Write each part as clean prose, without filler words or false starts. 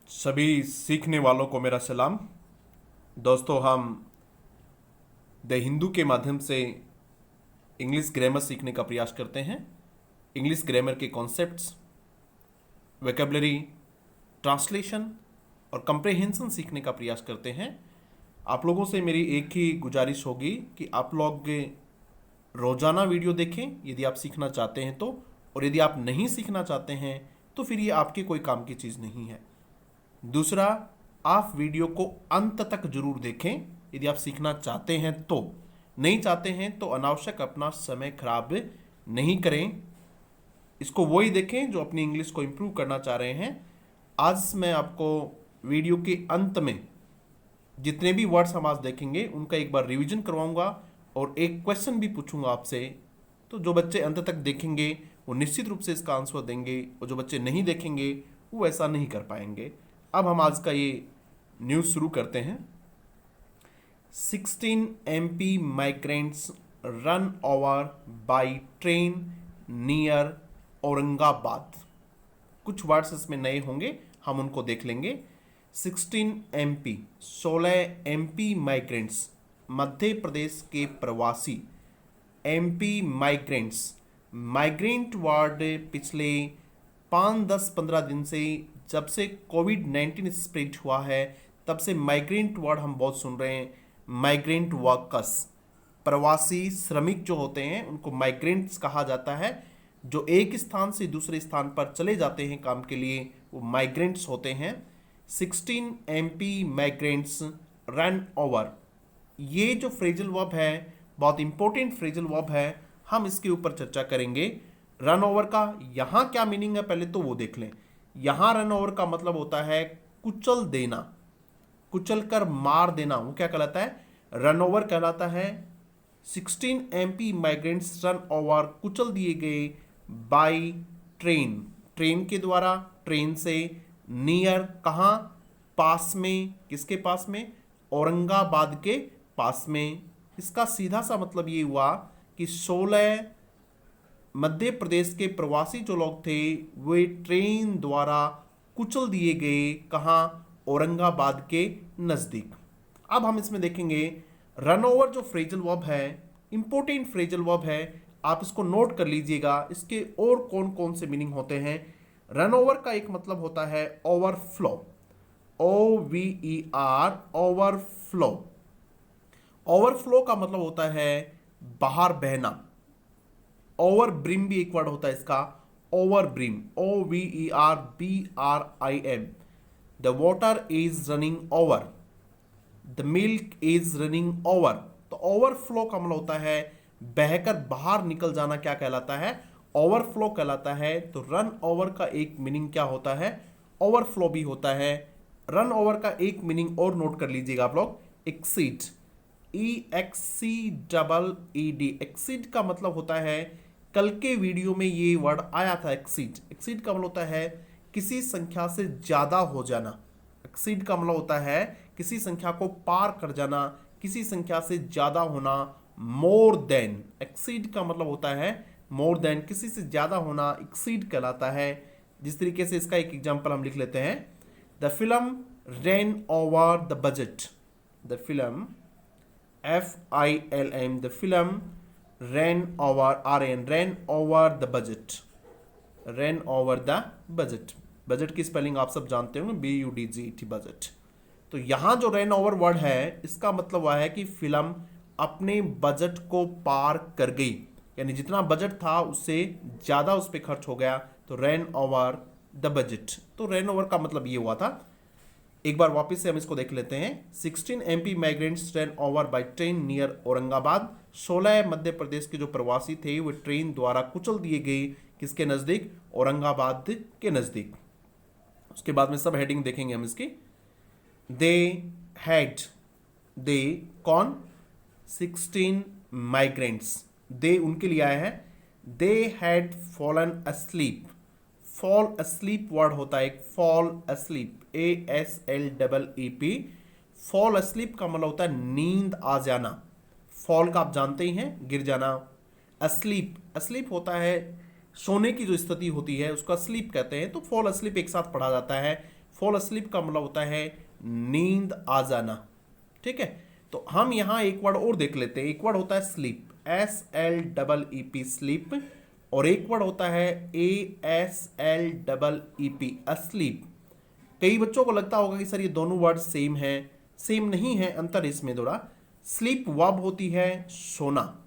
सभी सीखने वालों को मेरा सलाम। दोस्तों, हम द हिंदू के माध्यम से इंग्लिश ग्रामर सीखने का प्रयास करते हैं। इंग्लिश ग्रामर के कॉन्सेप्ट्स, वोकैबुलरी, ट्रांसलेशन और कंप्रेहेंशन सीखने का प्रयास करते हैं। आप लोगों से मेरी एक ही गुजारिश होगी कि आप लोग रोजाना वीडियो देखें यदि आप सीखना चाहते हैं तो, और यदि आप नहीं सीखना चाहते हैं तो फिर ये आपके कोई काम की चीज़ नहीं है। दूसरा, आप वीडियो को अंत तक जरूर देखें यदि आप सीखना चाहते हैं तो। नहीं चाहते हैं तो अनावश्यक अपना समय खराब नहीं करें। इसको वही देखें जो अपनी इंग्लिश को इम्प्रूव करना चाह रहे हैं। आज मैं आपको वीडियो के अंत में जितने भी वर्ड्स हम आज देखेंगे उनका एक बार रिवीजन करवाऊंगा और एक क्वेश्चन भी पूछूंगा आपसे। तो जो बच्चे अंत तक देखेंगे वो निश्चित रूप से इसका आंसर देंगे, और जो बच्चे नहीं देखेंगे वो ऐसा नहीं कर पाएंगे। अब हम आज का ये न्यूज़ शुरू करते हैं। 16 MP migrants run over by train near Aurangabad. कुछ वर्ड्स इसमें नए होंगे, हम उनको देख लेंगे। 16 MP 16 MP migrants, Madhya Pradesh के प्रवासी। MP माइग्रेंट्स, माइग्रेंट वर्ड पिछले 5-10-15 दिन से, जब से कोविड-19 स्प्रेड हुआ है तब से माइग्रेंट वर्ड हम बहुत सुन रहे हैं। माइग्रेंट वर्कर्स, प्रवासी श्रमिक जो होते हैं उनको माइग्रेंट्स कहा जाता है। जो एक स्थान से दूसरे स्थान पर चले जाते हैं काम के लिए, वो माइग्रेंट्स होते हैं। 16 MP माइग्रेंट्स रन ओवर, ये जो फ्रेजल वर्ब है बहुत इंपॉर्टेंट फ्रेजल वर्ब है, हम इसके ऊपर चर्चा करेंगे। रन ओवर का यहाँ क्या मीनिंग है पहले तो वो देख लें। यहाँ रन ओवर का मतलब होता है कुचल देना, कुचल कर मार देना। वो क्या कहलाता है? रन ओवर कहलाता है। 16 MP माइग्रेंट्स रन ओवर, कुचल दिए गए, बाय ट्रेन, ट्रेन के द्वारा, ट्रेन से, नियर कहाँ, पास में, किसके पास में? औरंगाबाद के पास में। इसका सीधा सा मतलब ये हुआ कि 16 मध्य प्रदेश के प्रवासी जो लोग थे वे ट्रेन द्वारा कुचल दिए गए, कहाँ? औरंगाबाद के नज़दीक। अब हम इसमें देखेंगे रन ओवर जो फ्रेजल वर्ब है, इंपॉर्टेंट फ्रेजल वर्ब है, आप इसको नोट कर लीजिएगा। इसके और कौन कौन से मीनिंग होते हैं। रन ओवर का एक मतलब होता है ओवरफ्लो, OVER, ओवरफ्लो। ओवरफ्लो का मतलब होता है बाहर बहना। ओवर ब्रिम भी एक वर्ड होता है इसका, over brim, OVERBRIM। The water is running over, the milk is running over. तो ओवरफ्लो का मतलब होता है बहकर बाहर निकल जाना। क्या कहलाता है? ओवरफ्लो कहलाता है। तो रन ओवर का एक मीनिंग क्या होता है? ओवरफ्लो भी होता है। रन ओवर का एक मीनिंग और नोट कर लीजिएगा आप लोग, एक्सीड, EXCEED। एक्सीड का मतलब होता है, कल के वीडियो में ये वर्ड आया था एक्सीड। एक्सीड का मतलब होता है किसी संख्या से ज्यादा हो जाना। एक्सीड का मतलब होता है किसी संख्या को पार कर जाना, किसी संख्या से ज्यादा होना। मोर देन, एक्सीड का मतलब होता है मोर देन, किसी से ज्यादा होना एक्सीड कहलाता है। जिस तरीके से इसका एक एग्जांपल हम लिख लेते हैं। The film rain over the budget. The film FILM, the film ran over, ran over the budget, ran over the budget। Budget की स्पेलिंग आप सब जानते होंगे, BUDGET, बजट। तो यहाँ जो रैन ओवर वर्ड है इसका मतलब हुआ है कि फिल्म अपने बजट को पार कर गई, यानी जितना बजट था उससे ज्यादा उस पर खर्च हो गया। तो रैन ओवर द बजट। तो रैन ओवर का मतलब ये हुआ था। एक बार वापस से हम इसको देख लेते हैं। 16 MP migrants run over by train near Aurangabad. 16 Madhya Pradesh के जो प्रवासी थे वो ट्रेन द्वारा कुचल दिए गए, किसके नजदीक? औरंगाबाद के नजदीक। उसके बाद में सब हेडिंग देखेंगे हम इसकी। दे हैड, दे कौन? 16 माइग्रेंट्स, दे उनके लिए आया है। They had fallen asleep. Fall asleep word होता है एक, fall asleep, ASLEEP। Fall asleep का मतलब होता है नींद आ जाना। फॉल का आप जानते ही हैं, गिर जाना। अस्लीप, अस्लीप होता है सोने की जो स्थिति होती है उसका स्लीप कहते हैं। तो फॉल अस्लीप एक साथ पढ़ा जाता है। फॉल अस्लीप का मतलब होता है नींद आ जाना। ठीक है, तो हम यहां एक वर्ड और देख लेते हैं। एक वर्ड होता है स्लीप, SLEEP स्लीप, और एक वर्ड होता है ASLEEP अस्लीप। कई बच्चों को लगता होगा कि सर ये दोनों वर्ड सेम है। सेम नहीं है, अंतर इसमें थोड़ा। स्लीप वर्ब होती है सोना,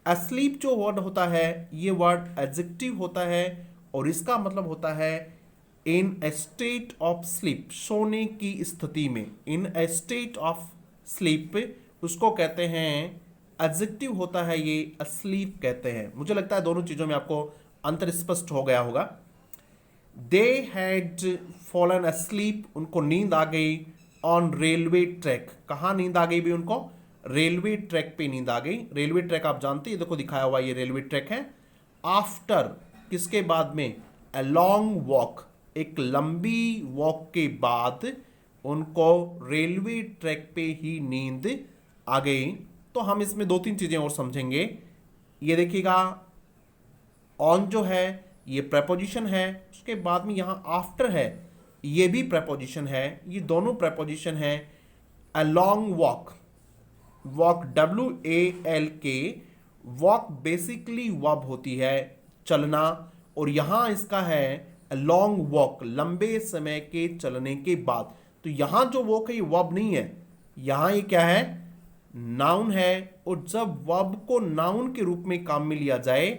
अस्लीप जो वर्ड होता है ये वर्ड एडजेक्टिव होता है और इसका मतलब होता है इन ए स्टेट ऑफ स्लीप, सोने की स्थिति में। इन ए स्टेट ऑफ स्लीप उसको कहते हैं, एडजेक्टिव होता है ये, अस्लीप कहते हैं। मुझे लगता है दोनों चीजों में आपको अंतर स्पष्ट हो गया होगा। दे हैड फॉलन अस्लीप, उनको नींद आ गई। ऑन रेलवे ट्रैक, कहाँ नींद आ गई भी उनको? रेलवे ट्रैक पे नींद आ गई। रेलवे ट्रैक आप जानते हैं, देखो दिखाया हुआ ये रेलवे ट्रैक है। आफ्टर, किसके बाद में? अ लॉन्ग वॉक, एक लंबी वॉक के बाद उनको रेलवे ट्रैक पे ही नींद आ गई। तो हम इसमें दो तीन चीजें और समझेंगे। ये देखिएगा, ऑन जो है ये प्रेपोजिशन है, उसके बाद में यहां आफ्टर है, ये भी प्रेपोजिशन है। ये दोनों प्रेपोजिशन है। A long walk, walk WALK, walk basically verb होती है चलना, और यहां इसका है लॉन्ग वॉक, लंबे समय के चलने के बाद। तो यहां जो वॉक है ये वर्ब नहीं है, यहां ये क्या है? नाउन है। और जब वर्ब को नाउन के रूप में काम में लिया जाए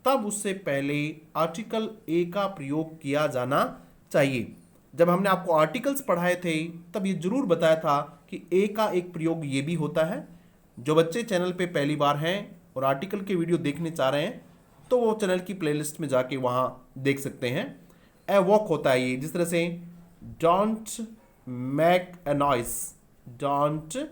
तब उससे पहले आर्टिकल ए का प्रयोग किया जाना चाहिए। जब हमने आपको आर्टिकल्स पढ़ाए थे तब ये जरूर बताया था कि ए का एक प्रयोग ये भी होता है। जो बच्चे चैनल पे पहली बार हैं और आर्टिकल के वीडियो देखने चाह रहे हैं तो वो चैनल की प्लेलिस्ट में जाके वहां देख सकते हैं। ए वॉक होता है ये, जिस तरह से don't make a noise, don't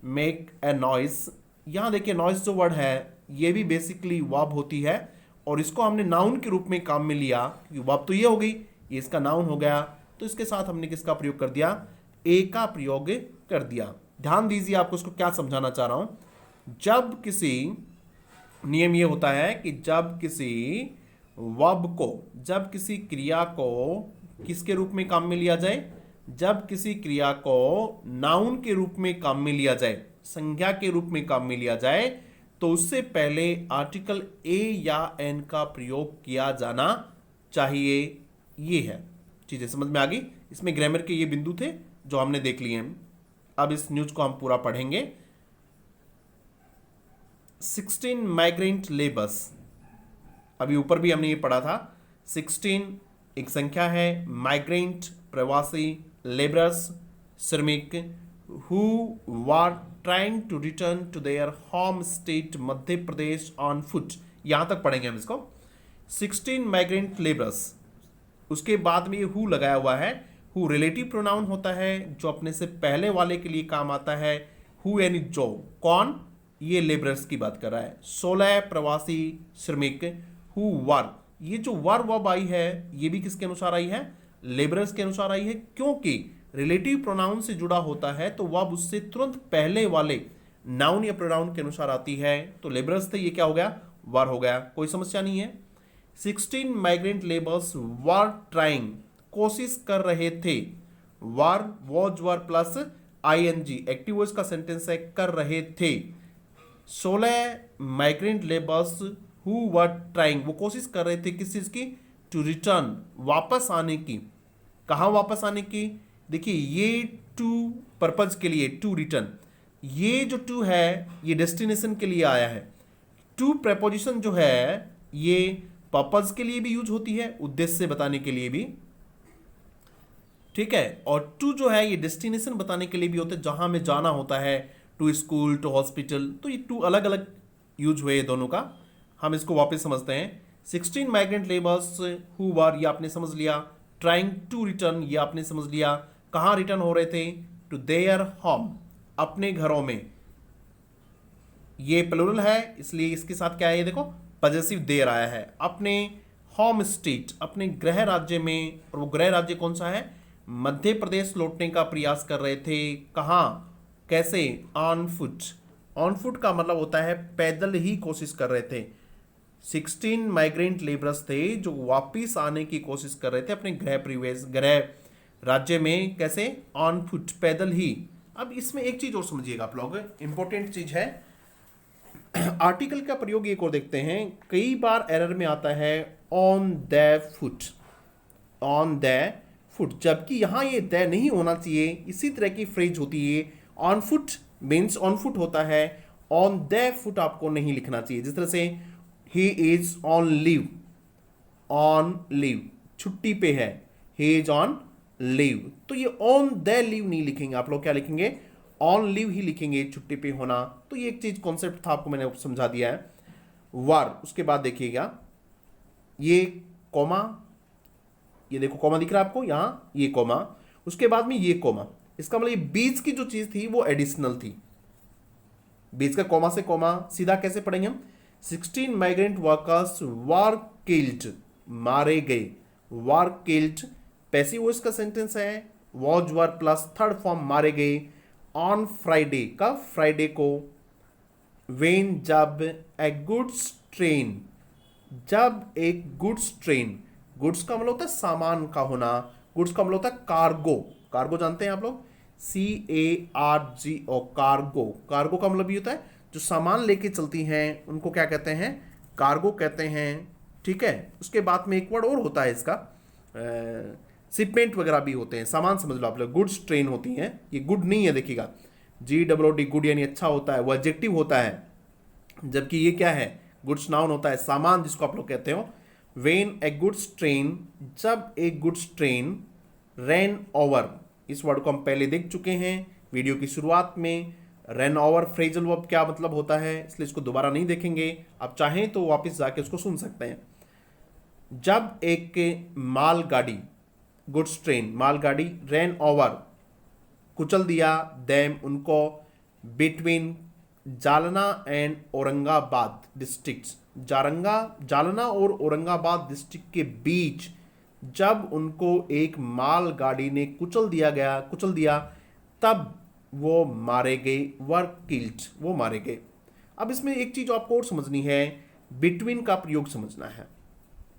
make a noise. यहां देखिए नॉइस जो वर्ड है ये भी बेसिकली वर्ब होती है और इसको हमने नाउन के रूप में काम में लिया क्योंकि वर्ब तो ये हो गई, ये इसका नाउन हो गया। तो इसके साथ हमने किसका प्रयोग कर दिया? ए का प्रयोग कर दिया। ध्यान दीजिए, आपको इसको क्या समझाना चाह रहा हूं। जब किसी, नियम ये होता है कि जब किसी वर्ब को, जब किसी क्रिया को किसके रूप में काम में लिया जाए? जब किसी क्रिया को नाउन के रूप में काम में लिया जाए, संज्ञा के रूप में काम में लिया जाए, तो उससे पहले आर्टिकल ए या एन का प्रयोग किया जाना चाहिए। ये है, चीजें समझ में आ गई। इसमें ग्रामर के ये बिंदु थे जो हमने देख लिए हैं। अब इस न्यूज को हम पूरा पढ़ेंगे। 16 माइग्रेंट लेबर्स, अभी ऊपर भी हमने ये पढ़ा था। 16 एक संख्या है, माइग्रेंट प्रवासी, लेबरर्स श्रमिक, who were trying to return to their home state Madhya Pradesh on foot. यहां तक पढ़ेंगे हम इसको। 16 माइग्रेंट लेबरर्स, उसके बाद में ये हु लगाया हुआ है। हु रिलेटिव प्रोनाउन होता है जो अपने से पहले वाले के लिए काम आता है। हु यानी जो, कौन? ये लेबरर्स की बात कर रहा है। 16 प्रवासी श्रमिक, हु वर, ये जो वर वर्ब आई है ये भी किसके अनुसार आई है? लेबरर्स के अनुसार आई है। क्योंकि रिलेटिव प्रोनाउन से जुड़ा होता है तो वर्ब उससे तुरंत पहले वाले नाउन या प्रोनाउन के अनुसार आती है। तो लेबरर्स थे, ये क्या हो गया? वर हो गया। कोई समस्या नहीं है। 16 माइग्रेंट लेबर्स वर ट्राइंग, कोशिश कर रहे थे। Were, was, were plus ING, active voice का सेंटेंस है, कर रहे थे। 16 migrant labours who were trying, वो कोशिश कर रहे थे किस चीज की? टू रिटर्न, वापस आने की। कहां वापस आने की? देखिए ये टू पर्पज के लिए, टू रिटर्न, ये जो टू है ये डेस्टिनेशन के लिए आया है। टू प्रेपोजिशन जो है ये पर्पज के लिए भी यूज होती है, उद्देश्य बताने के लिए भी, ठीक है। और टू जो है ये डेस्टिनेशन बताने के लिए भी होता है, जहां में जाना होता है, टू स्कूल, टू हॉस्पिटल। तो ये टू अलग अलग यूज हुए दोनों का। हम इसको वापस समझते हैं। 16 माइग्रेंट लेबर्स हु वर, ये आपने समझ लिया। ट्राइंग टू रिटर्न, ये आपने समझ लिया। कहां रिटर्न हो रहे थे? टू देयर होम, अपने घरों में। ये प्लूरल है इसलिए इसके साथ क्या है? ये देखो पॉजेसिव देयर आया है। अपने होम स्टेट, अपने गृह राज्य में, और वो गृह राज्य कौन सा है? मध्य प्रदेश लौटने का प्रयास कर रहे थे। कहां, कैसे? On foot. ऑन फुट का मतलब होता है पैदल ही कोशिश कर रहे थे। 16 माइग्रेंट लेबरर्स थे जो वापिस आने की कोशिश कर रहे थे अपने गृह राज्य में कैसे, ऑन फुट, पैदल ही। अब इसमें एक चीज और समझिएगा आप लोग, इंपॉर्टेंट चीज है, आर्टिकल का प्रयोग एक और देखते हैं। कई बार एरर में आता है on the foot, on the foot, जबकि यहां ये द नहीं होना चाहिए। इसी तरह की फ्रेज होती है, on foot means on foot होता है, ऑन द फुट आपको नहीं लिखना चाहिए। जिस तरह से he is on leave, on leave छुट्टी पे है, ही इज ऑन लीव, तो ये ऑन द लीव नहीं लिखेंगे आप लोग, क्या लिखेंगे, ऑन लीव ही लिखेंगे, छुट्टी पे होना। तो ये एक चीज कॉन्सेप्ट था, आपको मैंने समझा दिया है। वर, उसके बाद देखिएगा ये कॉमा, ये देखो कॉमा दिख रहा है आपको यहां, ये कॉमा, उसके बाद में ये कॉमा, इसका मतलब ये बीच की जो चीज थी वो एडिशनल थी। बीच का कॉमा से कॉमा सीधा कैसे पढ़ेंगे हम, 16 माइग्रेंट वर्कर्स वर किल्ड, मारे गए, वर किल्ड पैसिव वॉइस का सेंटेंस है, was were plus third form मारे गए, ऑन फ्राइडे का, फ्राइडे को, वेन जब, ए गुड्स ट्रेन, जब एक गुड्स ट्रेन, गुड्स का मतलब होता है सामान का होना, गुड्स का मतलब होता है कार्गो, कार्गो जानते हैं आप लोग, CARGO, कार्गो, कार्गो का मतलब ये होता है जो सामान लेके चलती हैं उनको क्या कहते हैं, कार्गो कहते हैं, ठीक है। उसके बाद में एक वर्ड और होता है इसका, शिपमेंट वगैरह भी होते हैं, सामान समझ लो आप लोग, गुड्स ट्रेन होती हैं, ये गुड नहीं है देखिएगा, GOOD, गुड यानी अच्छा होता है, वो एडजेक्टिव होता है, जबकि ये क्या है, गुड्स नाउन होता है, सामान जिसको आप लोग कहते हो। वेन ए गुड्स ट्रेन, जब एक गुड्स ट्रेन, रैन ओवर, इस वर्ड को हम पहले देख चुके हैं वीडियो की शुरुआत में। रैन ओवर फ्रेजल वर्ब क्या मतलब होता है, इसलिए इसको दोबारा नहीं देखेंगे, आप चाहें तो वापस जाके उसको सुन सकते हैं। जब एक मालगाड़ी, गुड्स ट्रेन, मालगाड़ी, रैन ओवर कुचल दिया, देम उनको, between Jalna and Aurangabad districts, Jalna और औरंगाबाद डिस्ट्रिक्ट के बीच जब उनको एक मालगाड़ी ने कुचल दिया, तब वो मारे गए, वर किल्ड, वो मारे गए। अब इसमें एक चीज आपको और समझनी है, बिटवीन का प्रयोग समझना है।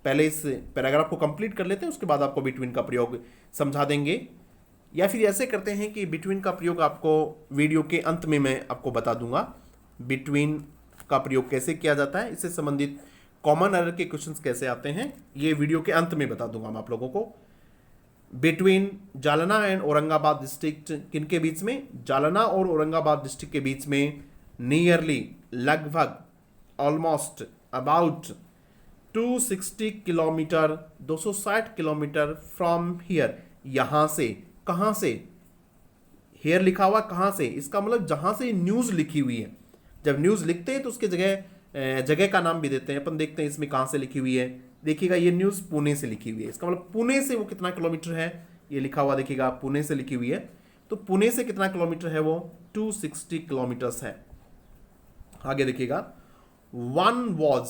पहले इस पैराग्राफ को कंप्लीट कर लेते हैं, उसके बाद आपको बिटवीन का प्रयोग समझा देंगे, या फिर ऐसे करते हैं कि बिटवीन का प्रयोग आपको वीडियो के अंत में मैं आपको बता दूंगा बिटवीन का प्रयोग कैसे किया जाता है, इससे संबंधित कॉमन एरर के क्वेश्चंस कैसे आते हैं, ये वीडियो के अंत में बता दूंगा मैं आप लोगों को। Between Jalna and Aurangabad district, किनके बीच में, जालना और औरंगाबाद डिस्ट्रिक्ट के बीच में, नियरली, लगभग, almost, about, 260 kilometre, 260 kilometre, from here, यहां से, कहां से, हेयर लिखा हुआ कहां से, इसका मतलब जहां से न्यूज लिखी हुई है। जब न्यूज लिखते हैं तो उसके जगह का नाम भी देते हैं। अपन देखते हैं इसमें कहां से लिखी हुई है, देखिएगा ये न्यूज पुणे से लिखी हुई है, इसका मतलब पुणे से वो कितना किलोमीटर है, ये लिखा हुआ देखिएगा, पुणे से लिखी हुई है, तो पुणे से कितना किलोमीटर है वो, 260 किलोमीटर्स है। आगे देखिएगा, वन वॉज,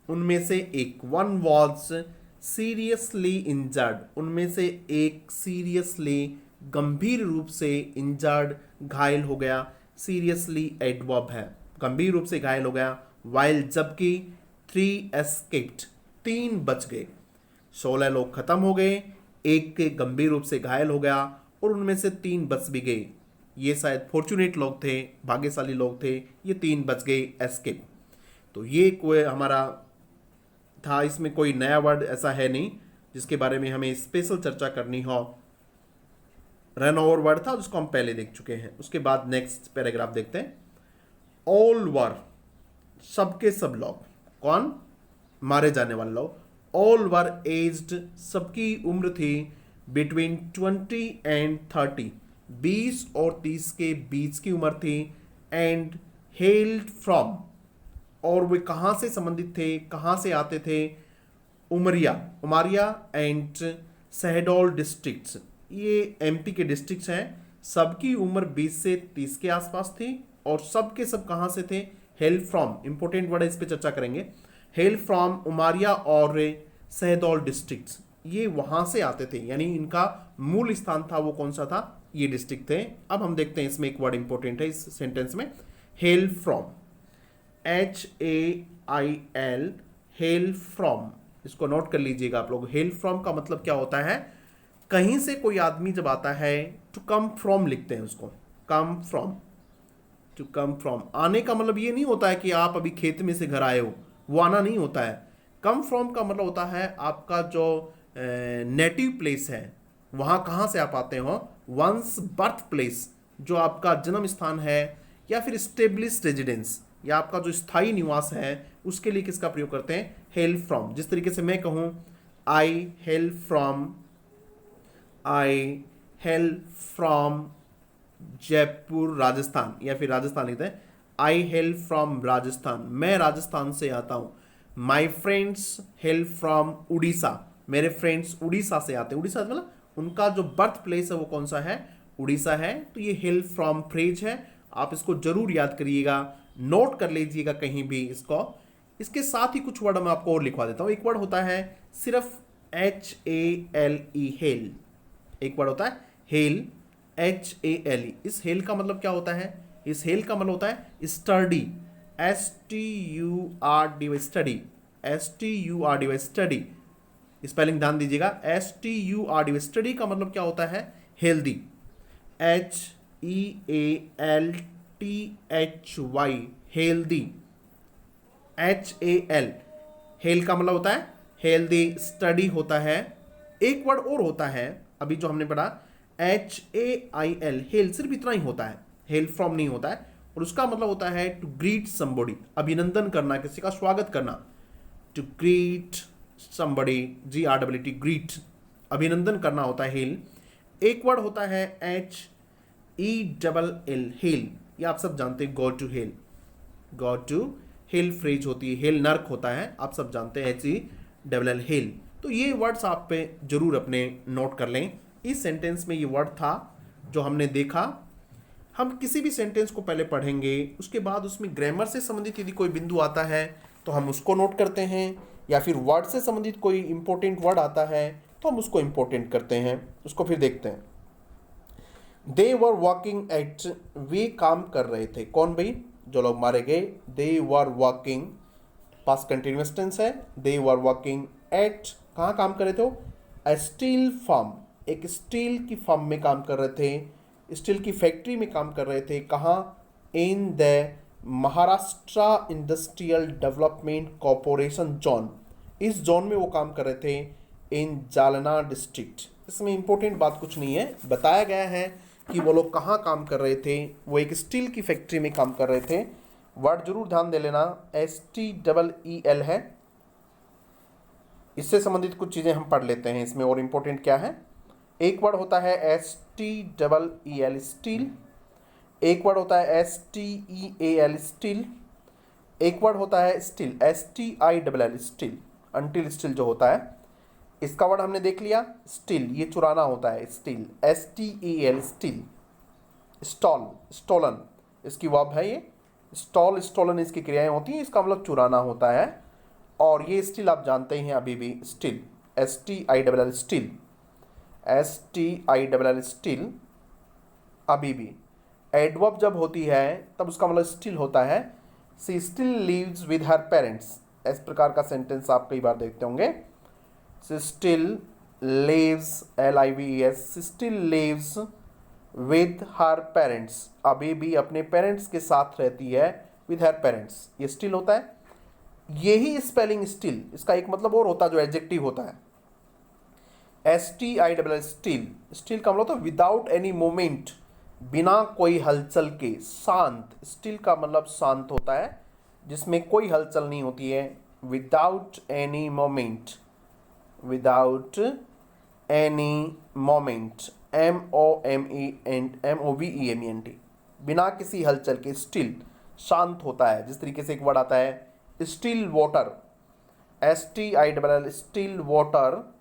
उनमें से एक, वन वॉज सीरियसली इंजर्ड, उनमें से एक सीरियसली, गंभीर रूप से, इंजर्ड, घायल हो गया, सीरियसली एडवर्ब है, गंभीर रूप से घायल हो गया, वाइल, जबकि, 3 एस्केप्ड, 3 बच गए, 16 लोग खत्म हो गए, एक के गंभीर रूप से घायल हो गया और उनमें से 3 बच भी गए। ये शायद फॉर्चुनेट लोग थे, भाग्यशाली लोग थे, ये 3 बच गए, एस्केप। तो ये कोई हमारा था, इसमें कोई नया वर्ड ऐसा है नहीं जिसके बारे में हमें स्पेशल चर्चा करनी हो। रन ओवर वर्ड था जिसको हम पहले देख चुके हैं। उसके बाद नेक्स्ट पैराग्राफ देखते हैं। ऑल वर, सबके सब लोग, कौन, मारे जाने वाले लोग, ऑल वर एज्ड, सबकी उम्र थी, बिटवीन 20 एंड 30, 20 और 30 के बीच की उम्र थी, एंड हेल्ड फ्रॉम, और वे कहाँ से संबंधित थे, कहाँ से आते थे, उमरिया एंड शहडोल डिस्ट्रिक्ट्स, ये एमपी के डिस्ट्रिक्ट्स हैं। सबकी उम्र 20 से 30 के आसपास थी और सब के सब कहाँ से थे, हेल फ्रॉम, इंपॉर्टेंट वर्ड है, इस पे चर्चा करेंगे। हेल फ्रॉम उमरिया और शहडोल डिस्ट्रिक्ट्स, ये वहाँ से आते थे, यानी इनका मूल स्थान था वो कौन सा था, ये डिस्ट्रिक्ट थे। अब हम देखते हैं इसमें एक वर्ड इंपॉर्टेंट है इस सेंटेंस में, hello from, HAIL, hello from, इसको नोट कर लीजिएगा आप लोग। हेल फ्रॉम का मतलब क्या होता है, कहीं से कोई आदमी जब आता है, टू कम फ्रॉम लिखते हैं उसको, come from, to come from. आने का मतलब ये नहीं होता है कि आप अभी खेत में से घर आए हो, वो आना नहीं होता है। कम फ्रॉम का मतलब होता है आपका जो नेटिव प्लेस है, वहाँ कहाँ से आप आते हो, वंस बर्थ प्लेस, जो आपका जन्म स्थान है, या फिर स्टेब्लिश रेजिडेंस, या आपका जो स्थायी निवास है, उसके लिए किसका प्रयोग करते हैं, हेल फ्रॉम। जिस तरीके से मैं कहूँ I hail from, I hail from Jaipur Rajasthan, या फिर राजस्थान लिखते हैं, आई हेल फ्रॉम राजस्थान, मैं राजस्थान से आता हूँ। My friends hello from Orissa, मेरे फ्रेंड्स उड़ीसा से आते हैं। उड़ीसा मतलब उनका जो बर्थ प्लेस है वो कौन सा है, उड़ीसा है। तो ये हेल फ्रॉम फ्रेज है, आप इसको जरूर याद करिएगा, नोट कर लीजिएगा कहीं भी इसको। इसके साथ ही कुछ वर्ड मैं आपको और लिखवा देता हूँ। एक वर्ड होता है सिर्फ HALE, हेल। एक वर्ड होता है हेल, HALE। इस हेल का मतलब क्या होता है, इस हेल का मतलब होता है study, STURD, study, STURD, study. Spelling ध्यान दीजिएगा, STURD, स्टडी का मतलब क्या होता है, healthy, HEALTHY, healthy, HAL, hello का मतलब होता है हेल्दी, स्टडी होता है। एक वर्ड और होता है अभी जो हमने पढ़ा, HAIL, हेल, सिर्फ इतना ही होता है, हेल फ्रॉम नहीं होता है। और उसका मतलब होता है टू ग्रीट समबडी, अभिनंदन करना, किसी का स्वागत करना, to greet somebody, GREET, greet, अभिनंदन करना होता है हेल। एक वर्ड होता है HELL, हेल, ये आप सब जानते हैं, go to hell, go to hell phrase होती है, हेल नर्क होता है, आप सब जानते हैं, HELL, हेल। तो ये वर्ड्स आप पे जरूर अपने नोट कर लें। इस सेंटेंस में ये वर्ड था जो हमने देखा। हम किसी भी सेंटेंस को पहले पढ़ेंगे, उसके बाद उसमें ग्रामर से संबंधित यदि कोई बिंदु आता है तो हम उसको नोट करते हैं, या फिर वर्ड से संबंधित कोई इंपॉर्टेंट वर्ड आता है तो हम उसको इंपॉर्टेंट करते हैं, उसको फिर देखते हैं। दे वर वॉकिंग एट, वे काम कर रहे थे, कौन भाई, जो लोग मारे गए। They were walking, past continuous tense है, दे वर वॉकिंग एट, कहाँ काम कर रहे थे, अ स्टील फार्म, एक स्टील की फार्म में काम कर रहे थे, स्टील की फैक्ट्री में काम कर रहे थे। कहाँ, in the Maharashtra industrial development corporation zone, इस जोन में वो काम कर रहे थे, इन जालना डिस्ट्रिक्ट। इसमें इंपॉर्टेंट बात कुछ नहीं है, बताया गया है कि वो लोग कहाँ काम कर रहे थे, वो एक स्टील की फैक्ट्री में काम कर रहे थे। वर्ड जरूर ध्यान दे लेना, STEEL है। इससे संबंधित कुछ चीज़ें हम पढ़ लेते हैं इसमें, और इम्पोर्टेंट क्या है। एक वर्ड होता है STEEL, स्टील। एक वर्ड होता है STEAL, स्टील। एक वर्ड होता है steel, STILL, steel, until steel जो होता है, इसका वर्ड हमने देख लिया। स्टील, ये चुराना होता है, steal, STEL, steal. Stole, stolen, इसकी वर्ब है ये, स्टॉल, स्टोलन इसकी क्रियाएं होती हैं, इसका मतलब चुराना होता है। और ये स्टील आप जानते ही हैं अभी भी, steel, STILL, steel, STILL, steel. अभी भी एडवर्ब जब होती है तब उसका मतलब स्टिल होता है। She still lives with her parents, इस प्रकार का सेंटेंस आप कई बार देखते होंगे। She still lives, LIVES, she still lives with her parents, अभी भी अपने पेरेंट्स के साथ रहती है, विद हर पेरेंट्स, ये स्टिल होता है। यही स्पेलिंग स्टिल, इसका एक मतलब और होता है जो एडजेक्टिव होता है, STILL, स्टिल। स्टिल का मतलब तो विदाउट एनी मोमेंट, बिना कोई हलचल के, शांत। स्टिल का मतलब शांत होता है, जिसमें कोई हलचल नहीं होती है। Without any moment, without any moment, MOVEMENT, बिना किसी हलचल के, स्टिल, शांत होता है। जिस तरीके से एक वर्ड आता है still water, STILL, still water,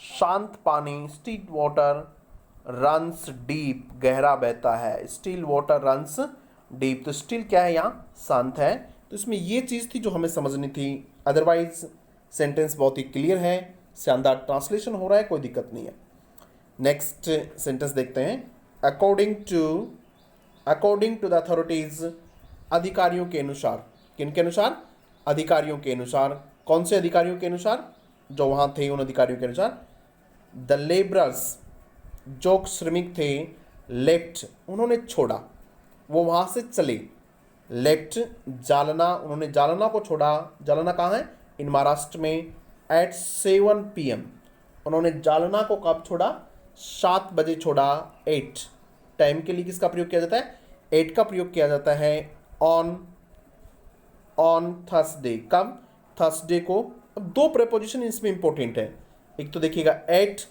शांत पानी, स्टिल वाटर रंस डीप, गहरा बहता है, स्टिल वाटर रंस डीप। तो स्टिल क्या है, यहाँ शांत है। तो इसमें ये चीज़ थी जो हमें समझनी थी, अदरवाइज सेंटेंस बहुत ही क्लियर है, शानदार ट्रांसलेशन हो रहा है, कोई दिक्कत नहीं है। नेक्स्ट सेंटेंस देखते हैं। अकॉर्डिंग टू द अथॉरिटीज, अधिकारियों के अनुसार, किनके अनुसार, अधिकारियों के अनुसार। कौन से अधिकारियों के अनुसार, जो वहाँ थे उन अधिकारियों के अनुसार। द लेबरर्स, जो श्रमिक थे, लेफ्ट, उन्होंने छोड़ा, वो वहाँ से चले। लेफ्ट जालना, उन्होंने जालना को छोड़ा। जालना कहाँ है? इन महाराष्ट्र में। एट 7 PM, उन्होंने जालना को कब छोड़ा? 7 बजे छोड़ा। 8 टाइम के लिए किसका प्रयोग किया जाता है? 8 का प्रयोग किया जाता है ऑन थर्सडे। कब? थर्सडे को। अब दो प्रेपोजिशन इसमें इंपॉर्टेंट है, एक तो देखिएगा एट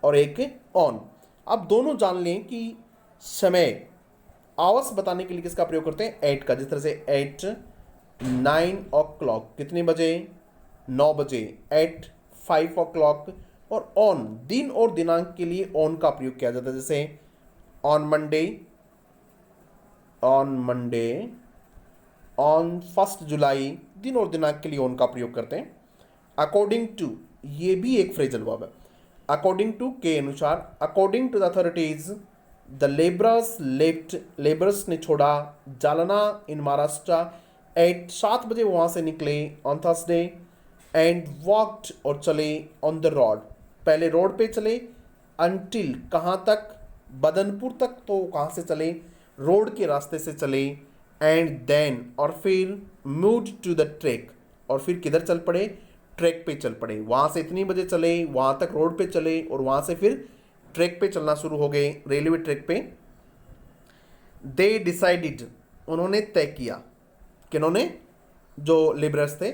और एक ऑन। आप दोनों जान लें कि समय, आवर्स बताने के लिए किसका प्रयोग करते हैं? एट का। जिस तरह से एट 9 o'clock, कितने बजे? 9 बजे। Eight 5 o'clock। और ऑन, दिन और दिनांक के लिए ऑन का प्रयोग किया जाता है, जैसे ऑन मंडे, ऑन 1 जुलाई, दिन और दिनांक के लिए ऑन का प्रयोग करते हैं। अकॉर्डिंग टू, ये भी एक फ्रेजल वर्ब है। अकॉर्डिंग टू के अनुसार, according to the authorities the labourers left, labourers ने छोड़ा जालना इन महाराष्ट्र एट 7 बजे वहाँ से निकले ऑन थर्सडे। एंड वॉकड, और चले ऑन द रोड, पहले रोड पे चले। अनटिल, कहाँ तक? बदनपुर तक। तो कहाँ से चले? रोड के रास्ते से चले। एंड देन, और फिर मूव्ड टू द ट्रैक, और फिर किधर चल पड़े? ट्रैक पे चल पड़े। वहाँ से इतनी बजे चले, वहाँ तक रोड पे चले, और वहाँ से फिर ट्रैक पे चलना शुरू हो गए, रेलवे ट्रैक पे। दे डिसाइडेड, उन्होंने तय किया। किन्होंने? जो लेबरर्स थे।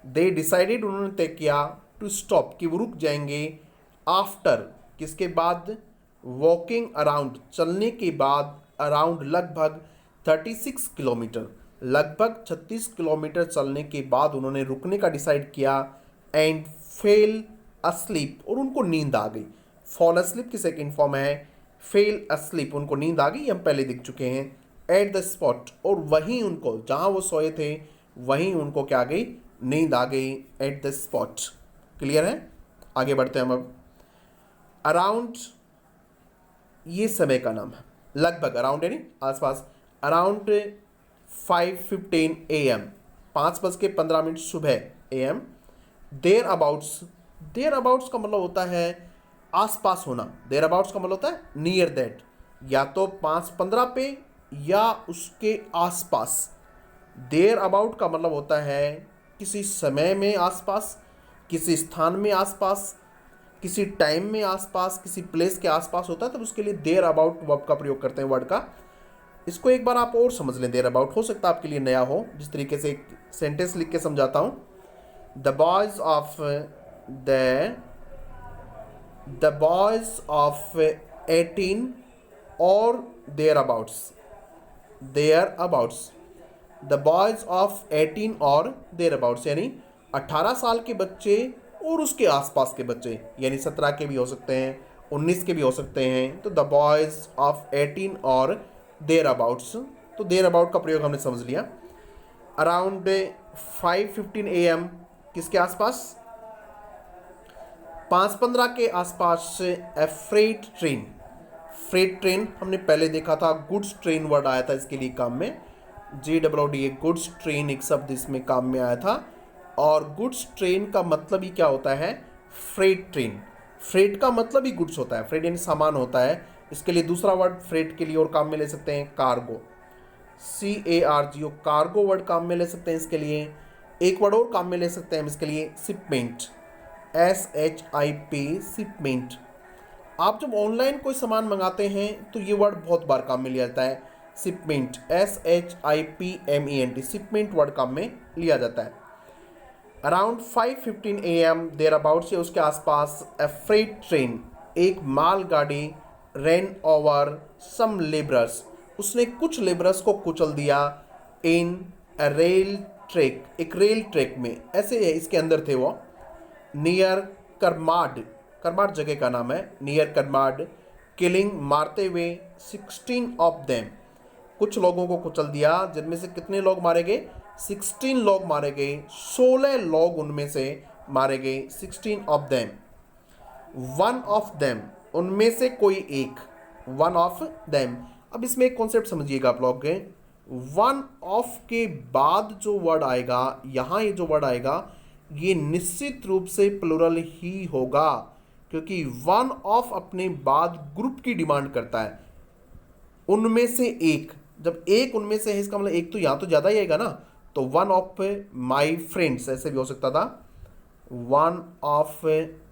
दे डिसाइडेड, उन्होंने तय किया टू स्टॉप, कि वो रुक जाएंगे। आफ्टर, किसके बाद? वॉकिंग अराउंड, चलने के बाद। अराउंड, लगभग 36 किलोमीटर, लगभग 36 किलोमीटर चलने के बाद उन्होंने रुकने का डिसाइड किया। एंड फेल अस्लीप, और उनको नींद आ गई। फॉल अस्लीप की सेकेंड फॉर्म है फेल अस्लीप, उनको नींद आ गई, हम पहले देख चुके हैं। एट द स्पॉट, और वहीं उनको, जहाँ वो सोए थे वहीं उनको क्या आ गई? नींद आ गई। At the spot. क्लियर है? आगे बढ़ते हैं हम अब। अराउंड, ये समय का नाम है। लगभग, अराउंड यानी आसपास। अराउंड 5:15 AM, 5:15 सुबह AM। Thereabouts, thereabouts का मतलब होता है आसपास होना। देयर अबाउट्स का मतलब होता है नियर दैट, या तो 5:15 पे या उसके आसपास। देयर अबाउट का मतलब होता है किसी समय में आसपास, किसी स्थान में आसपास, किसी टाइम में आसपास, किसी प्लेस के आसपास होता है, तब उसके लिए देयर अबाउट वर्ब का प्रयोग करते हैं, वर्ड का। इसको एक बार आप और समझ लें। देयर अबाउट हो सकता है आपके लिए नया हो, जिस तरीके से एक सेंटेंस लिख के समझाता हूँ। द बॉयज ऑफ द 18 और thereabouts, the boys of 18 और देयर अबाउट्स, यानी 18 साल के बच्चे और उसके आसपास के बच्चे, यानी 17 के भी हो सकते हैं, 19 के भी हो सकते हैं। तो द बॉयज ऑफ 18 और देयर अबाउट्स, तो देयर अबाउट का प्रयोग हमने समझ लिया। अराउंड 5:15 AM, किसके आसपास? 5:15 के आसपास। ए फ्रेट ट्रेन, फ्रेट ट्रेन हमने पहले देखा था, गुड्स ट्रेन वर्ड आया था इसके लिए काम में। GWD, गुड्स ट्रेन एक शब्द इसमें काम में आया था। और गुड्स ट्रेन का मतलब ही क्या होता है? Freight train. फ्रेट का मतलब ही गुड्स होता है, फ्रेट यानी सामान होता है। इसके लिए दूसरा वर्ड फ्रेट के लिए और काम में ले सकते हैं, कार्गो, CARGO, कार्गो वर्ड काम में ले सकते हैं इसके लिए। एक वर्ड और काम में ले सकते हैं हम इसके लिए, शिपमेंट, SHIP, शिपमेंट। आप जब ऑनलाइन कोई सामान मंगाते हैं तो ये वर्ड बहुत बार काम में लिया जाता है, शिपमेंट, SHIPMENT, शिपमेंट वर्ड काम में लिया जाता है। अराउंड 5:15 AM, देयर अबाउट से उसके आसपास। ए फ्रेट ट्रेन, एक मालगाड़ी। रैन ओवर सम लेबरर्स, उसने कुछ लेबरर्स को कुचल दिया। इन ए रेल ट्रैक, एक रेल ट्रैक में, ऐसे इसके अंदर थे वो। नियर करमाड, करमाड जगह का नाम है, नियर करमाड। किलिंग, मारते हुए। 16 ऑफ देम, कुछ लोगों को कुचल दिया, जिनमें से कितने लोग मारे गए? 16 लोग मारे गए, 16 लोग उनमें से मारे गए। 16 of them. One of them, उनमें से कोई एक, वन ऑफ देम। अब इसमें एक कॉन्सेप्ट समझिएगा आप लोग, वन ऑफ के बाद जो वर्ड आएगा, यहाँ ये जो वर्ड आएगा, ये निश्चित रूप से प्लुरल ही होगा। क्योंकि वन ऑफ अपने बाद ग्रुप की डिमांड करता है, उनमें से एक। जब एक उनमें से है इसका मतलब एक तो यहाँ तो ज़्यादा ही आएगा ना, तो वन ऑफ माई फ्रेंड्स ऐसे भी हो सकता था, वन ऑफ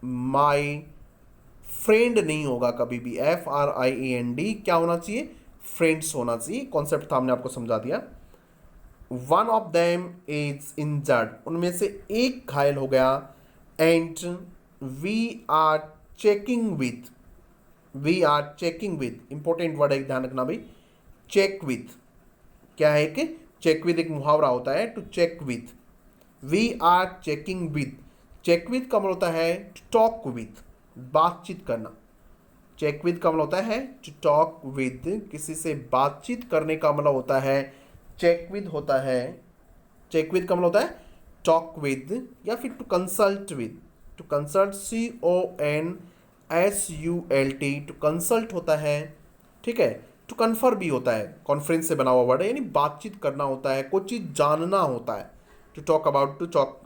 माई फ्रेंड नहीं होगा कभी भी, FRIEND क्या होना चाहिए, फ्रेंड्स होना चाहिए। कॉन्सेप्ट था, हमने आपको समझा दिया। One of them is injured, उनमें से एक घायल हो गया। And we are checking with, we are checking with, important word है, ध्यान रखना भाई। चेक विथ क्या है कि चेक विथ एक मुहावरा होता है, to check with. We are checking with, check with का मतलब होता है टू टॉक विथ, बातचीत करना। चेक विथ का मतलब होता है टू टॉक विद, किसी से बातचीत करने का मतलब होता है चेक विद होता है। चेक विद का मतलब होता है टॉक विद या फिर to consult with. To consult CONSULT, to consult होता है, ठीक है। टू कन्फर भी होता है, कॉन्फ्रेंस से बना हुआ वर्ड है, यानी बातचीत करना होता है, कोई चीज़ जानना होता है। To talk about, to talk.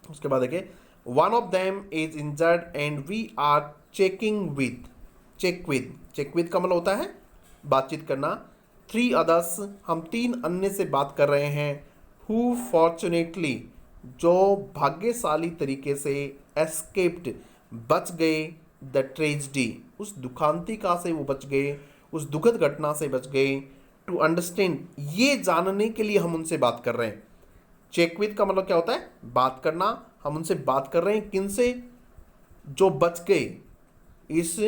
उसके बाद देखिए, one of them is injured and we are checking with, check with, check with का मतलब होता है बातचीत करना। 3 अदर्स, हम 3 अन्य से बात कर रहे हैं। हु फॉर्चुनेटली, जो भाग्यशाली तरीके से एस्केप्ड, बच गए, द ट्रेजिडी, उस दुखांतिका से वो बच गए, उस दुखद घटना से बच गए। टू अंडरस्टैंड, ये जानने के लिए हम उनसे बात कर रहे हैं। चेक विथ का मतलब क्या होता है, बात करना। हम उनसे बात कर रहे हैं, किन से, जो बच गए, इस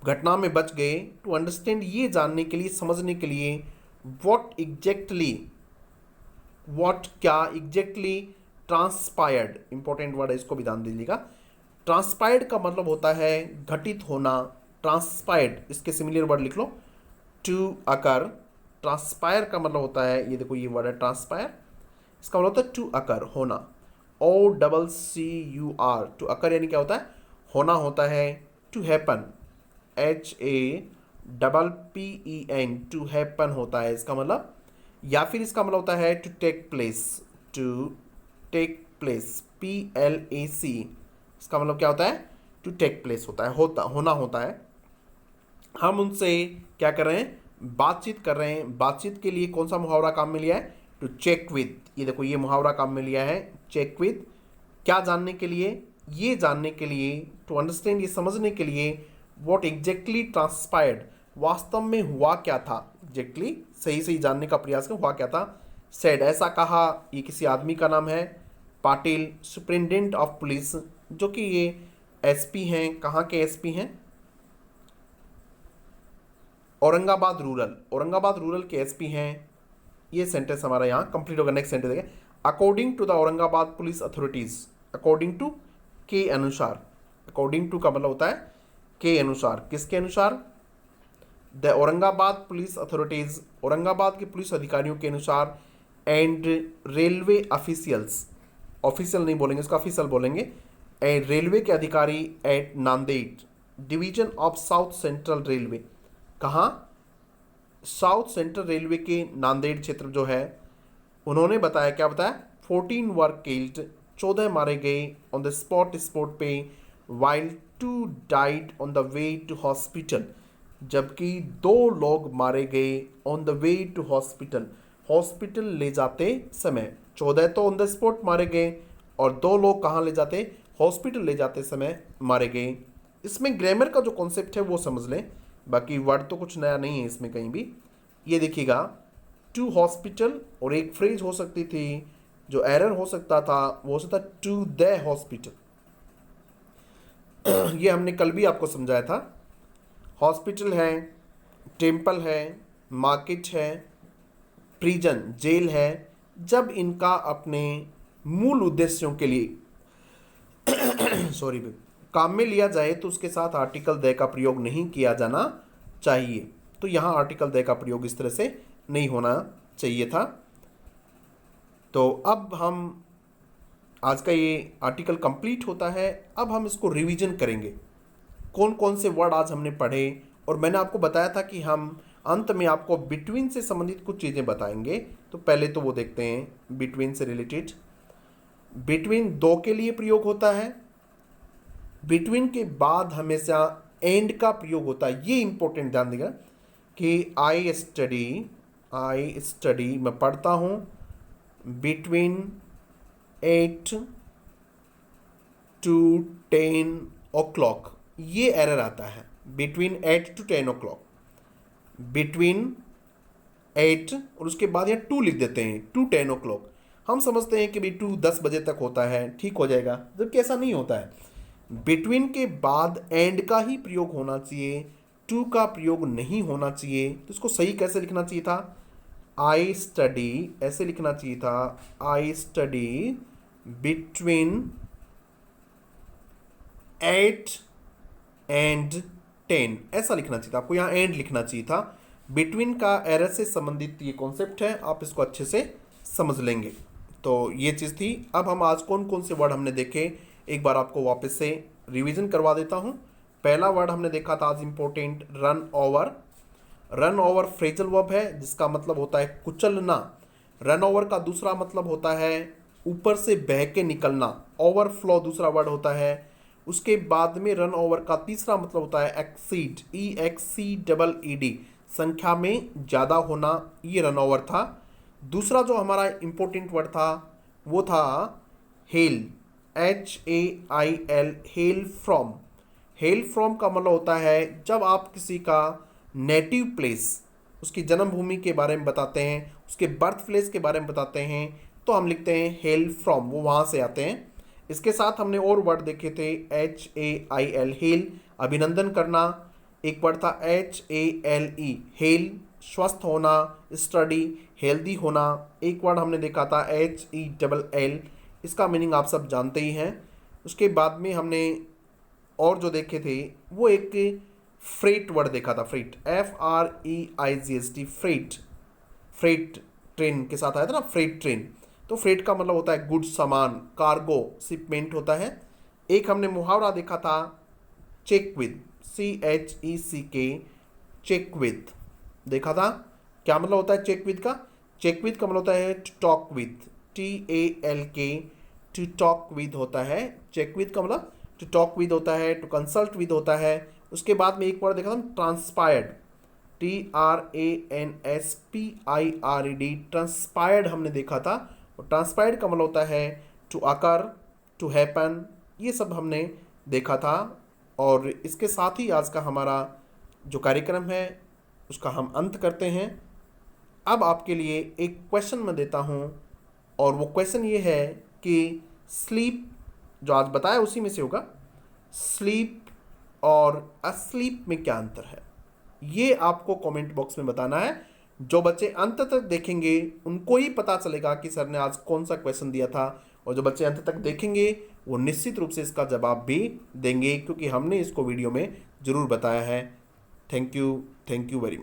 घटना में बच गए। टू अंडरस्टैंड, ये जानने के लिए, समझने के लिए। व्हाट एग्जैक्टली, व्हाट क्या, एग्जैक्टली ट्रांसपायर्ड, इंपॉर्टेंट वर्ड है, इसको भी ध्यान दीजिएगा। ट्रांसपायर्ड का मतलब होता है घटित होना। ट्रांसपायर्ड, इसके सिमिलर वर्ड लिख लो, टू अकर। ट्रांसपायर का मतलब होता है, ये देखो ये वर्ड है ट्रांसपायर, इसका मतलब होता है टू अकर, होना। OCCUR, टू अकर यानी क्या होता है, होना होता है। To happen, HAPPEN, to happen होता है इसका मतलब। या फिर इसका मतलब होता है to take place, to take place, PLAC, इसका मतलब क्या होता है, टू टेक प्लेस होता है, होता होना होता है। हम उनसे क्या कर रहे हैं, बातचीत कर रहे हैं। बातचीत के लिए कौन सा मुहावरा काम में लिया है, टू चेक विथ। ये देखो ये मुहावरा काम में लिया है, चेक विथ। क्या जानने के लिए, ये जानने के लिए। टू अंडरस्टैंड, ये समझने के लिए। व्हाट एग्जैक्टली ट्रांसपायर्ड, वास्तव में हुआ क्या था। एग्जैक्टली सही सही जानने का प्रयास कर, हुआ क्या था। सेड, ऐसा कहा, ये किसी आदमी का नाम है। पाटिल, सुप्रिंटेंडेंट ऑफ पुलिस, जो कि ये SP हैं, कहाँ के SP हैं, औरंगाबाद रूरल, औरंगाबाद रूरल के SP हैं। ये सेंटेंस हमारा यहाँ कंप्लीट होगा। नेक्स्ट सेंटेंस देखिए, according to the Aurangabad police authorities, according to के अनुसार। अकॉर्डिंग टू का मतलब होता है के अनुसार, किसके अनुसार, the Aurangabad police authorities, Aurangabad के पुलिस अधिकारियों के अनुसार। एंड रेलवे ऑफिशियल्स, ऑफिशियल नहीं बोलेंगे इसका, ऑफिशियल बोलेंगे। एंड रेलवे के अधिकारी at Nanded division of south central railway, कहाँ, साउथ सेंट्रल रेलवे के नांदेड़ क्षेत्र जो है, उन्होंने बताया, क्या बताया, 14 वर किल्ड, 14 मारे गए ऑन द स्पॉट, स्पॉट पे। While 2 died on the way to hospital, जबकि 2 लोग मारे गए on the way to hospital, hospital ले जाते समय। 14 तो ऑन द स्पॉट मारे गए और 2 लोग कहाँ ले जाते, हॉस्पिटल ले जाते समय मारे गए। इसमें ग्रामर का जो कॉन्सेप्ट है वो समझ लें, बाकी वर्ड तो कुछ नया नहीं है इसमें कहीं भी। ये देखिएगा, टू हॉस्पिटल, और एक फ्रेज हो सकती थी, जो एरर हो सकता था वो हो सकता टू द हॉस्पिटल। ये हमने कल भी आपको समझाया था। हॉस्पिटल है, टेम्पल है, मार्केट है, प्रिजन जेल है, जब इनका अपने मूल उद्देश्यों के लिए सॉरी काम में लिया जाए तो उसके साथ आर्टिकल द का प्रयोग नहीं किया जाना चाहिए। तो यहाँ आर्टिकल द का प्रयोग इस तरह से नहीं होना चाहिए था। तो अब हम, आज का ये आर्टिकल कंप्लीट होता है। अब हम इसको रिवीजन करेंगे, कौन कौन से वर्ड आज हमने पढ़े। और मैंने आपको बताया था कि हम अंत में आपको बिटवीन से संबंधित कुछ चीज़ें बताएंगे। तो पहले तो वो देखते हैं बिटवीन से रिलेटेड। बिटवीन 2 के लिए प्रयोग होता है, बिटवीन के बाद हमेशा एंड का प्रयोग होता है। ये इंपॉर्टेंट ध्यान देगा कि आई स्टडी मैं पढ़ता हूँ बिटवीन 8 to 10 o'clock, ये एरर आता है। बिटवीन 8 to 10 o'clock, बिटवीन 8 और उसके बाद यहाँ 2 लिख देते हैं, टू 10 o'clock। हम समझते हैं कि भाई 2 10 बजे तक होता है, ठीक हो जाएगा, जबकि ऐसा नहीं होता है। बिटवीन के बाद एंड का ही प्रयोग होना चाहिए, टू का प्रयोग नहीं होना चाहिए। तो इसको सही कैसे लिखना चाहिए था? आई स्टडी, ऐसे लिखना चाहिए था, आई स्टडी बिटवीन 8 and 10, ऐसा लिखना चाहिए था आपको, यहाँ एंड लिखना चाहिए था। बिटवीन का एरर से संबंधित ये कॉन्सेप्ट है, आप इसको अच्छे से समझ लेंगे। तो ये चीज़ थी। अब हम आज कौन कौन से वर्ड हमने देखे, एक बार आपको वापस से रिवीजन करवा देता हूँ। पहला वर्ड हमने देखा था आज important, run over. Run over phrasal verb है जिसका मतलब होता है कुचलना। रन ओवर का दूसरा मतलब होता है ऊपर से बह के निकलना, ओवरफ्लो दूसरा वर्ड होता है। उसके बाद में रन ओवर का तीसरा मतलब होता है एक्सीड, EXCEED, संख्या में ज़्यादा होना, ये रन ओवर था। दूसरा जो हमारा इंपॉर्टेंट वर्ड था वो था hello, HAIL, hello from. Hello from का मतलब होता है जब आप किसी का नेटिव प्लेस, उसकी जन्मभूमि के बारे में बताते हैं, उसके बर्थ प्लेस के बारे में बताते हैं, तो हम लिखते हैं हेल फ्रॉम, वो वहाँ से आते हैं। इसके साथ हमने और वर्ड देखे थे, HAIL, हेल अभिनंदन करना। एक वर्ड था HALE, हेल स्वस्थ होना, स्टडी हेल्दी होना। एक वर्ड हमने देखा था HELL, इसका मीनिंग आप सब जानते ही हैं। उसके बाद में हमने और जो देखे थे वो एक फ्रेट वर्ड देखा था, freight, FREIGHT, freight. Freight train के साथ आया था ना, फ्रेट ट्रेन। तो फ्रेट का मतलब होता है गुड्स, सामान, कार्गो, शिपमेंट होता है। एक हमने मुहावरा देखा था check with, CHECK, check with देखा था। क्या मतलब होता है चेक विद का? चेक विद का मतलब होता है to talk with, TALK, to talk with होता है। चेक विद का मतलब टू टॉक विद होता है, टू कंसल्ट विद होता है। उसके बाद में एक वर्ड देखा था ट्रांसपायर्ड, TRANSPIRED, ट्रांसपायर्ड हमने देखा था। और ट्रांसपायर्ड का मतलब होता है टू अकर, टू हैपन, ये सब हमने देखा था। और इसके साथ ही आज का हमारा जो कार्यक्रम है उसका हम अंत करते हैं। अब आपके लिए एक क्वेश्चन मैं देता हूँ, और वो क्वेश्चन ये है कि स्लीप, जो आज बताया उसी में से होगा, स्लीप और अस्लीप में क्या अंतर है, ये आपको कमेंट बॉक्स में बताना है। जो बच्चे अंत तक देखेंगे उनको ही पता चलेगा कि सर ने आज कौन सा क्वेश्चन दिया था, और जो बच्चे अंत तक देखेंगे वो निश्चित रूप से इसका जवाब भी देंगे, क्योंकि हमने इसको वीडियो में ज़रूर बताया है। Thank you very much.